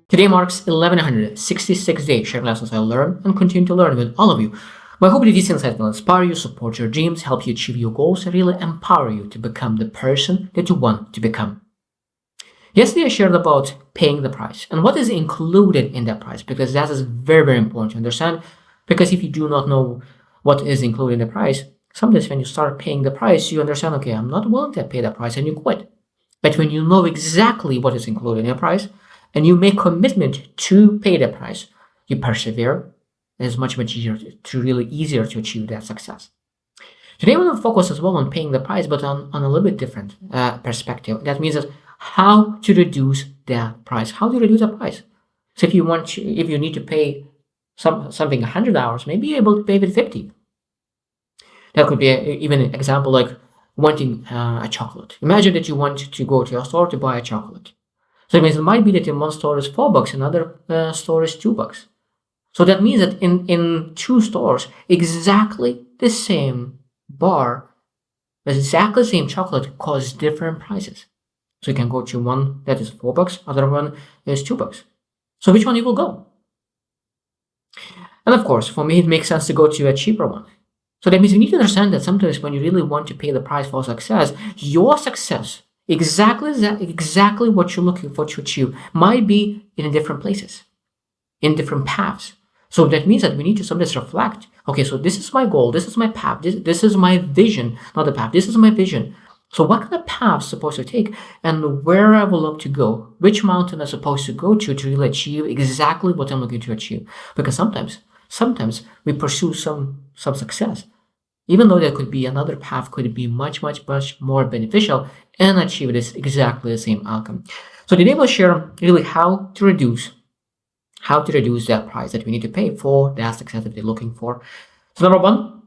Today marks 1166 days sharing lessons I learn and continue to learn with all of you. My hope that these insights will inspire you, support your dreams, help you achieve your goals, and really empower you to become the person that you want to become. Yesterday I shared about paying the price and what is included in that price, because that is very, very important to understand. Because if you do not know what is included in the price, sometimes when you start paying the price, you understand, okay, I'm not willing to pay that price, and you quit. But when you know exactly what is included in your price and you make commitment to pay the price, you persevere. It is much, much easier really easier to achieve that success. Today, we will focus as well on paying the price, but on a little bit different perspective. That means that how to reduce that price. How to reduce the price. So if you need to pay something $100, maybe you're able to pay with 50. That could be even an example like wanting a chocolate. Imagine that you want to go to a store to buy a chocolate. So it means it might be that in one store is $4, another store is $2. So that means that in two stores, exactly the same bar, exactly the same chocolate costs different prices. So you can go to one that is $4, other one is $2. So which one you will go? And of course, for me, it makes sense to go to a cheaper one. So that means you need to understand that sometimes when you really want to pay the price for success, your success, exactly what you're looking for to achieve, might be in different places, in different paths. So that means that we need to sometimes reflect. Okay, so this is my goal, this is my path, this is my vision, not the path, this is my vision. So what kind of path I'm supposed to take, and where I will look to go, which mountain I'm supposed to go to really achieve exactly what I'm looking to achieve. Because sometimes we pursue some success, even though there could be another path could be much more beneficial and achieve this exactly the same outcome. So today we'll share really how to reduce that price that we need to pay for that success that we're looking for. So number one,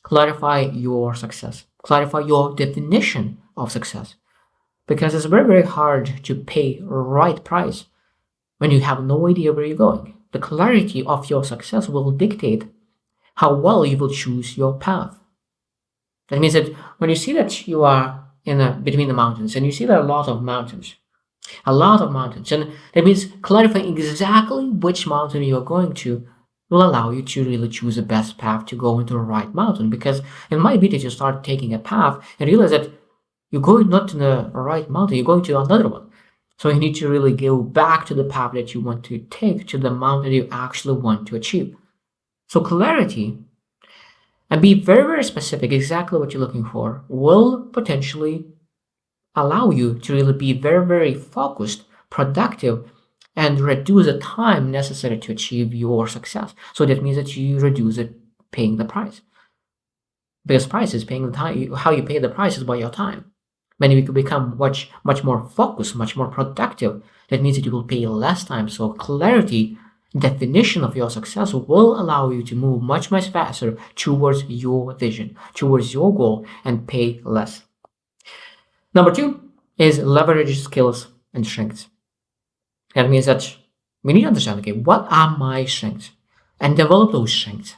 clarify your success. Clarify your definition of success. Because it's very, very hard to pay right price when you have no idea where you're going. The clarity of your success will dictate how well you will choose your path. That means that when you see that you are between the mountains, and you see there are a lot of mountains, and that means clarifying exactly which mountain you are going to will allow you to really choose the best path to go into the right mountain. Because it might be that you start taking a path and realize that you're going not to the right mountain, you're going to another one. So you need to really go back to the path that you want to take, to the mountain you actually want to achieve. So clarity, and be very, very specific exactly what you're looking for, will potentially allow you to really be very, very focused, productive, and reduce the time necessary to achieve your success. So that means that you reduce it paying the price. Because price is paying the time. How you pay the price is by your time. When you become much more focused, much more productive, that means that you will pay less time. So clarity, definition of your success will allow you to move much faster towards your vision, towards your goal, and pay less. Number two is leverage skills and strengths. That means that we need to understand, okay, what are my strengths? And develop those strengths.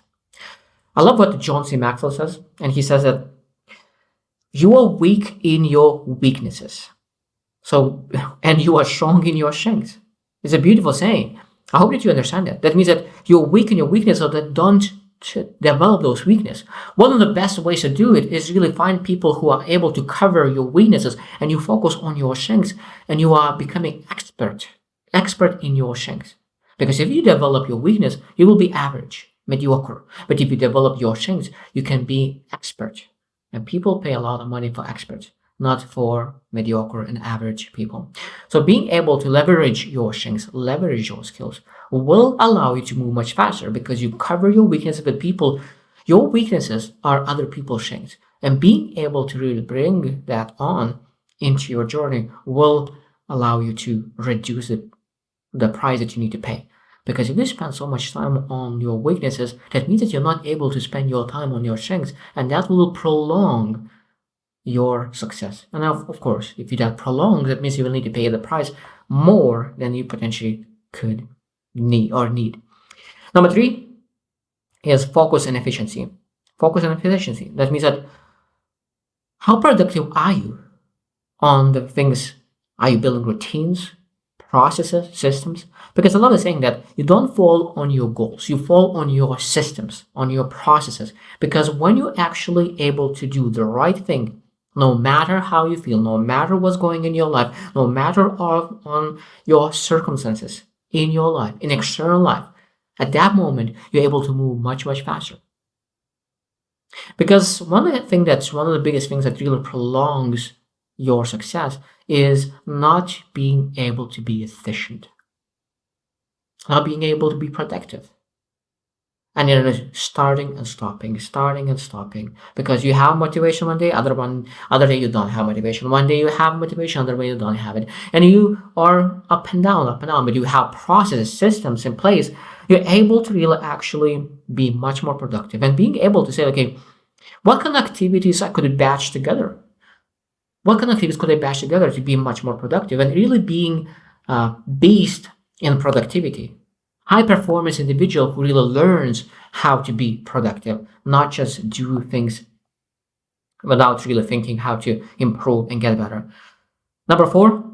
I love what John C. Maxwell says, and he says that you are weak in your weaknesses. So, and you are strong in your strengths. It's a beautiful saying. I hope that you understand that. That means that you're weak in your weakness, so that don't develop those weaknesses. One of the best ways to do it is really find people who are able to cover your weaknesses, and you focus on your strengths, and you are becoming expert in your strengths. Because if you develop your weakness, you will be average, mediocre. But if you develop your strengths, you can be expert. And people pay a lot of money for experts, not for mediocre and average people. So being able to leverage your strengths, leverage your skills, will allow you to move much faster, because you cover your weaknesses with people. Your weaknesses are other people's strengths. And being able to really bring that on into your journey will allow you to reduce the price that you need to pay. Because if you spend so much time on your weaknesses, that means that you're not able to spend your time on your strengths, and that will prolong your success. And of course, if you that prolongs, that means you will need to pay the price more than you potentially could need. Number three is focus and efficiency. Focus on efficiency. That means that how productive are you on the things? Are you building routines, processes, systems? Because I love the saying that you don't fall on your goals, you fall on your systems, on your processes. Because when you're actually able to do the right thing, no matter how you feel, no matter what's going in your life, no matter on your circumstances in your life, in external life, at that moment, you're able to move much, much faster. Because one of the biggest things that really prolongs your success is not being able to be efficient, not being able to be productive. And starting and stopping, because you have motivation one day, other day you don't have motivation. One day you have motivation, other day you don't have it, and you are up and down. But you have processes, systems in place. You're able to really actually be much more productive, and being able to say, okay, what kind of activities I could batch together? What kind of activities could I batch together to be much more productive, and really being based in productivity? High performance individual who really learns how to be productive, not just do things without really thinking how to improve and get better. Number four,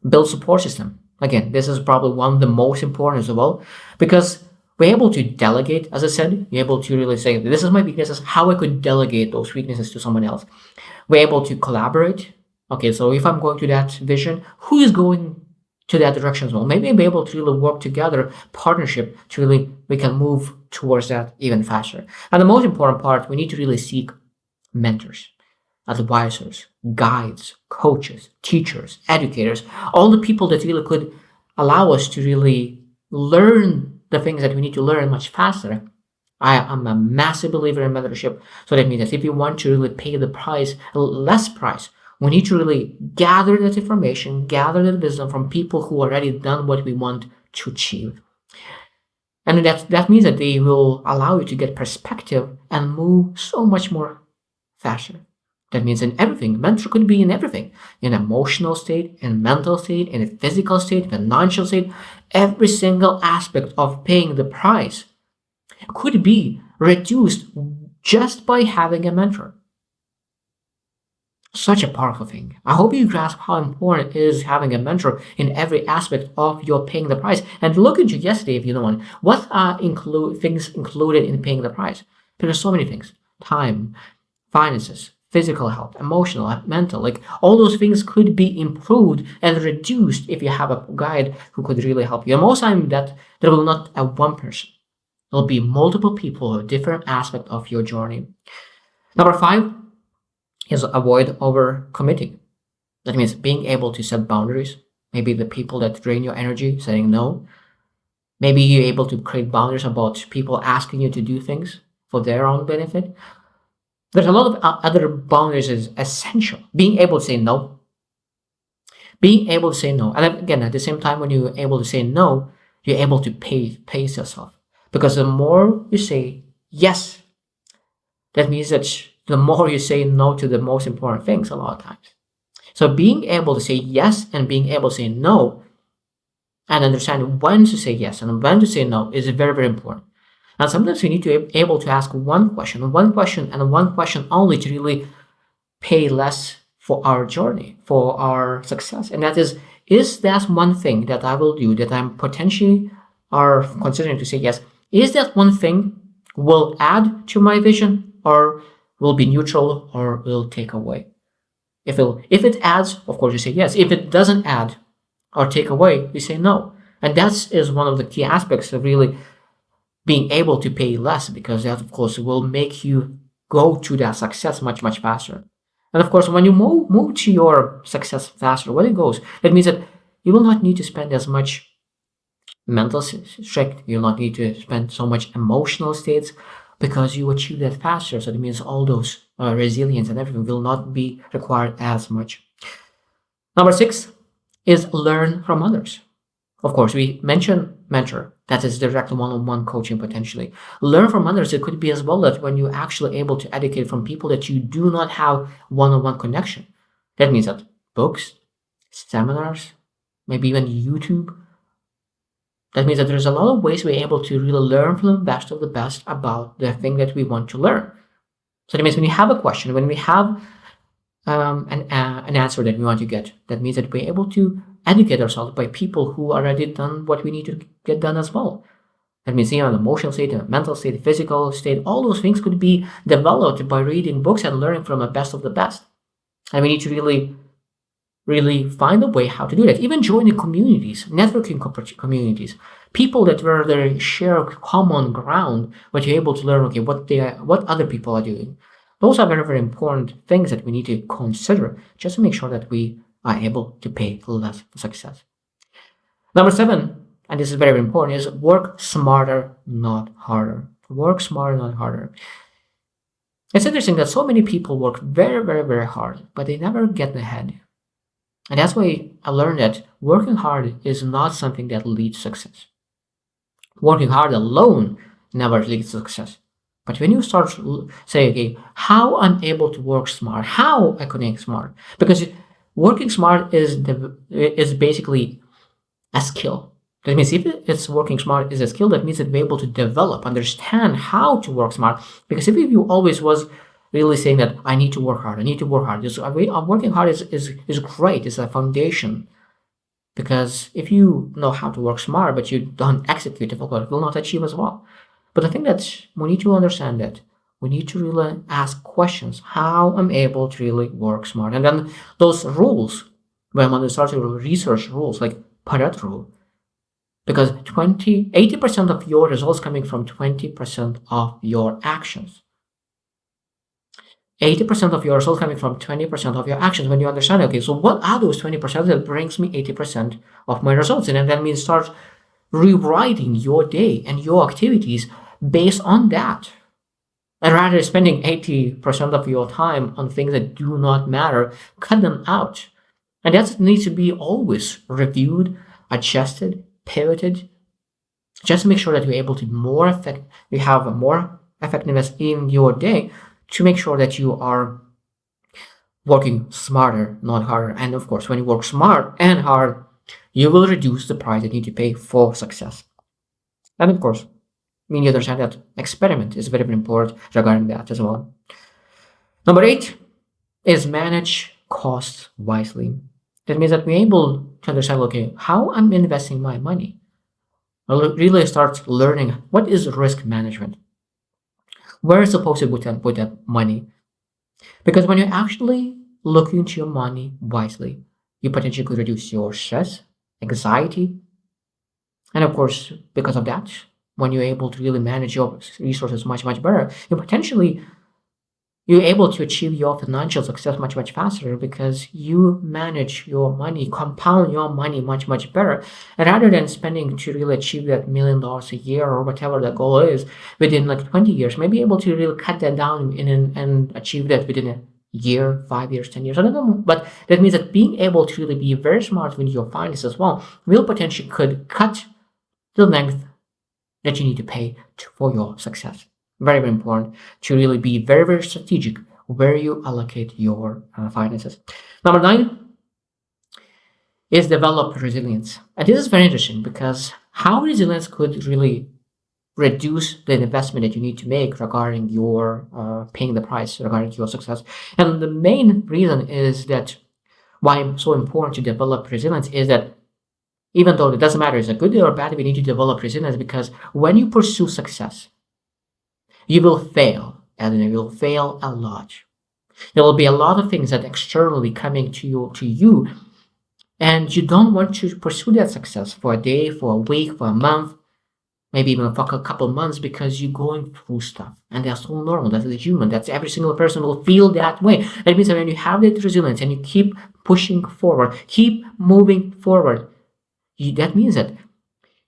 build support system. Again, this is probably one of the most important as well, because we're able to delegate, as I said, you're able to really say, this is my weaknesses, how I could delegate those weaknesses to someone else. We're able to collaborate. Okay, so if I'm going to that vision, who is going to that direction as well? Maybe be able to really work together, partnership, to really we can move towards that even faster. And the most important part, we need to really seek mentors, advisors, guides, coaches, teachers, educators, all the people that really could allow us to really learn the things that we need to learn much faster. I am a massive believer in mentorship. So that means that if you want to really pay the price, less price, we need to really gather that information, gather that wisdom from people who already done what we want to achieve. And that means that they will allow you to get perspective and move so much more faster. That means in everything. Mentor could be in everything. In emotional state, in mental state, in a physical state, financial state. Every single aspect of paying the price could be reduced just by having a mentor. Such a powerful thing. I hope you grasp how important it is having a mentor in every aspect of your paying the price. And look into yesterday if you don't. What are things included in paying the price? There are so many things. Time, finances, physical health, emotional, mental, like all those things could be improved and reduced if you have a guide who could really help you. And most time that there will not have one person. There will be multiple people with different aspects of your journey. Number five is avoid over committing. That means being able to set boundaries. Maybe the people that drain your energy, saying no. Maybe you're able to create boundaries about people asking you to do things for their own benefit. There's a lot of other boundaries is essential. Being able to say no. Being able to say no. And again, at the same time, when you're able to say no, you're able to pace yourself. Because the more you say yes, that means that the more you say no to the most important things a lot of times. So being able to say yes and being able to say no and understand when to say yes and when to say no is very, very important. And sometimes we need to be able to ask one question and one question only to really pay less for our journey, for our success. And that is that one thing that I will do that I'm potentially are considering to say yes? Is that one thing will add to my vision or will be neutral or will take away? If it adds, of course you say yes. If it doesn't add or take away, you say no. And that is one of the key aspects of really being able to pay less, because that of course will make you go to that success much, much faster. And of course, when you move to your success faster, when it goes, that means that you will not need to spend as much mental strength. You'll not need to spend so much emotional states, because you achieve that faster. So that means all those resilience and everything will not be required as much. Number six is learn from others. Of course, we mentioned mentor. That is direct one-on-one coaching potentially. Learn from others. It could be as well that when you're actually able to educate from people that you do not have one-on-one connection. That means that books, seminars, maybe even YouTube. That means that there's a lot of ways we're able to really learn from the best of the best about the thing that we want to learn. So that means when you have a question, when we have an answer that we want to get, that means that we're able to educate ourselves by people who already done what we need to get done as well. That means, an emotional state, a mental state, a physical state, all those things could be developed by reading books and learning from the best of the best. And we need to really find a way how to do that. Even joining communities, networking communities, people that where they share common ground, but you're able to learn, okay, what other people are doing. Those are very, very important things that we need to consider just to make sure that we are able to pay less for success. Number 7, and this is very, very important, is work smarter, not harder. Work smarter, not harder. It's interesting that so many people work very, very, very hard, but they never get ahead. And that's why I learned that working hard is not something that leads to success. Working hard alone never leads to success. But when you start saying, okay, how I'm able to work smart, how I connect smart, because working smart is basically a skill. That means if it's working smart is a skill, that means that we're able to develop, understand how to work smart. Because if you always was really saying that I need to work hard, working hard is great, it's a foundation. Because if you know how to work smart, but you don't execute it, you will not achieve as well. But the thing that we need to understand that we need to really ask questions, how I'm able to really work smart. And then those rules, when I start to research rules like Pareto rule, because 80% of your results coming from 20% of your actions. 80% of your results coming from 20% of your actions. When you understand, okay, so what are those 20% that brings me 80% of my results? And then means start rewriting your day and your activities based on that. And rather than spending 80% of your time on things that do not matter, cut them out. And that needs to be always reviewed, adjusted, pivoted, just to make sure that you're able to you have more effectiveness in your day, to make sure that you are working smarter, not harder. And of course, when you work smart and hard, you will reduce the price that you need to pay for success. And of course, you understand that experiment is very, very important regarding that as well. Number 8 is manage costs wisely. That means that we're able to understand, okay, how I'm investing my money. I'll really start learning what is risk management. Where is supposed to put that money? Because when you're actually looking into your money wisely, you potentially could reduce your stress, anxiety, and of course, because of that, when you're able to really manage your resources much, much better, you're able to achieve your financial success much, much faster because you manage your money, compound your money much, much better. And rather than spending to really achieve that $1 million a year or whatever the goal is within like 20 years, maybe able to really cut that down and achieve that within a year, 5 years, 10 years. I don't know. But that means that being able to really be very smart with your finances as well will potentially could cut the length that you need to pay for your success. Very, very important to really be very, very strategic where you allocate your finances. Number 9 is develop resilience. And this is very interesting because how resilience could really reduce the investment that you need to make regarding your paying the price, regarding your success. And the main reason is that why it's so important to develop resilience is that even though it doesn't matter, is it good or bad, we need to develop resilience because when you pursue success, you will fail, and you will fail a lot. There will be a lot of things that externally coming to you, and you don't want to pursue that success for a day, for a week, for a month, maybe even for a couple of months because you're going through stuff. And that's so normal. That's a human. That's every single person will feel that way. That means that when you have that resilience and you keep pushing forward, keep moving forward, that means that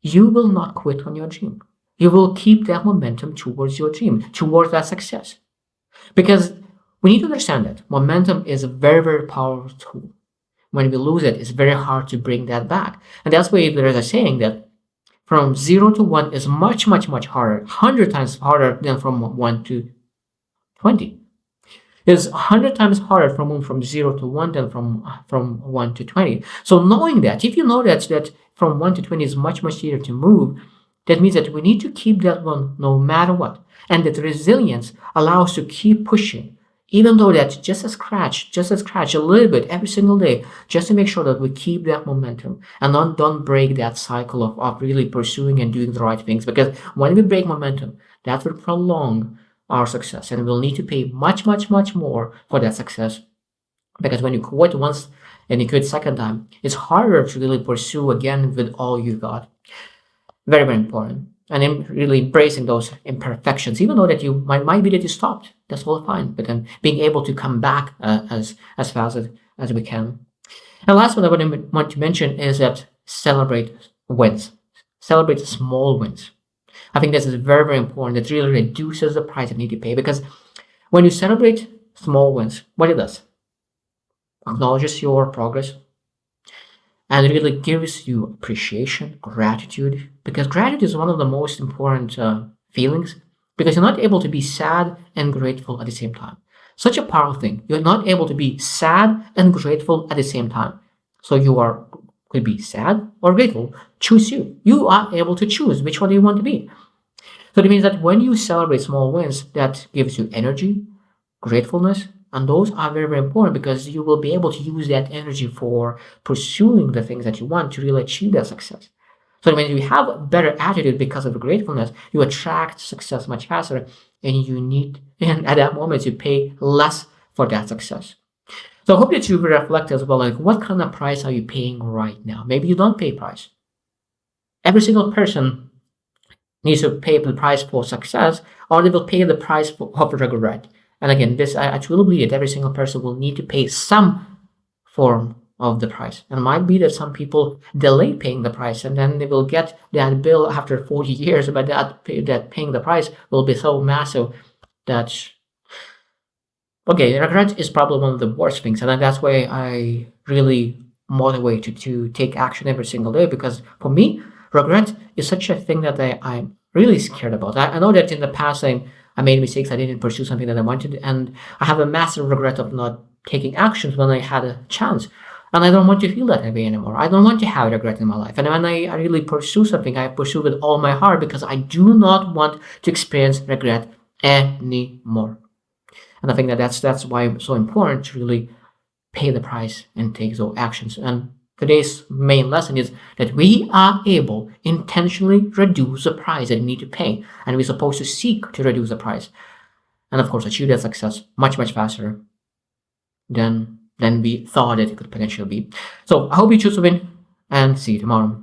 you will not quit on your dream. You will keep that momentum towards your dream, towards that success. Because we need to understand that momentum is a very, very powerful tool. When we lose it, it's very hard to bring that back. And that's why there is a saying that from 0 to 1 is much, much, much harder, 100 times harder than from 1 to 20. It's 100 times harder from 0 to 1 than from 1 to 20. So knowing that, if you know that from 1 to 20 is much, much easier to move, That means that we need to keep that one no matter what. And that resilience allows us to keep pushing, even though that just a scratch a little bit every single day, just to make sure that we keep that momentum and don't break that cycle of really pursuing and doing the right things. Because when we break momentum, that will prolong our success and we'll need to pay much, much, much more for that success. Because when you quit once and you quit second time, it's harder to really pursue again with all you got. Very, very important. And really embracing those imperfections, even though that you might be that you stopped, that's all fine. But then being able to come back as fast as we can. And last one I want to mention is that celebrate wins, celebrate small wins. I think this is very, very important. It really reduces the price you need to pay, because when you celebrate small wins, what it does, acknowledges your progress, and it really gives you appreciation, gratitude, because gratitude is one of the most important feelings, because you're not able to be sad and grateful at the same time. Such a powerful thing. You're not able to be sad and grateful at the same time. So you could be sad or grateful. Choose you. You are able to choose which one you want to be. So it means that when you celebrate small wins, that gives you energy, gratefulness, and those are very, very important, because you will be able to use that energy for pursuing the things that you want to really achieve that success. So when you have a better attitude because of the gratefulness, you attract success much faster, and at that moment you pay less for that success. So I hope that you reflect as well, like what kind of price are you paying right now? Maybe you don't pay price. Every single person needs to pay the price for success, or they will pay the price of regret. And again, I truly believe that every single person will need to pay some form of the price. And it might be that some people delay paying the price, and then they will get that bill after 40 years, but that paying the price will be so massive that, okay, regret is probably one of the worst things. And that's why I really motivate you to take action every single day, because for me, regret is such a thing that I'm really scared about. I know that in the past I made mistakes. I didn't pursue something that I wanted, and I have a massive regret of not taking actions when I had a chance. And I don't want to feel that way anymore. I don't want to have regret in my life. And when I really pursue something, I pursue with all my heart, because I do not want to experience regret anymore. And I think that's why it's so important to really pay the price and take those actions. And today's main lesson is that we are able intentionally reduce the price that we need to pay, and we're supposed to seek to reduce the price, and of course achieve that success much, much faster than we thought it could potentially be. So I hope you choose to win, and see you tomorrow.